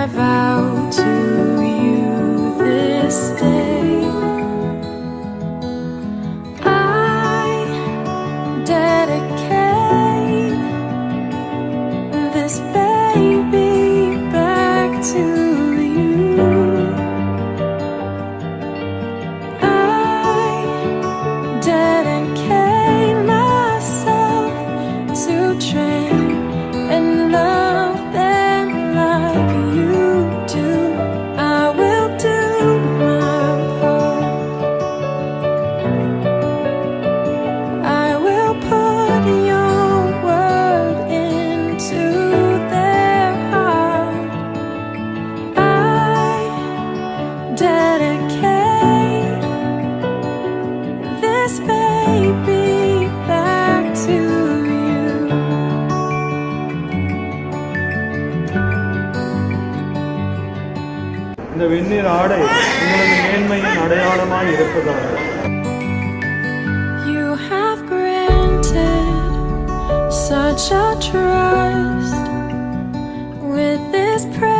I vow to you this day. I dedicate this baby back to you. I dedicate myself to train and love them like you do. I will do my part. I will put your word into their heart. I dedicate this baby back to you. இந்த வெந்நீர் ஆடை உங்களது மேன்மையின் அடையாளமாய் இருப்பதாக. You have granted such a trust with this prayer.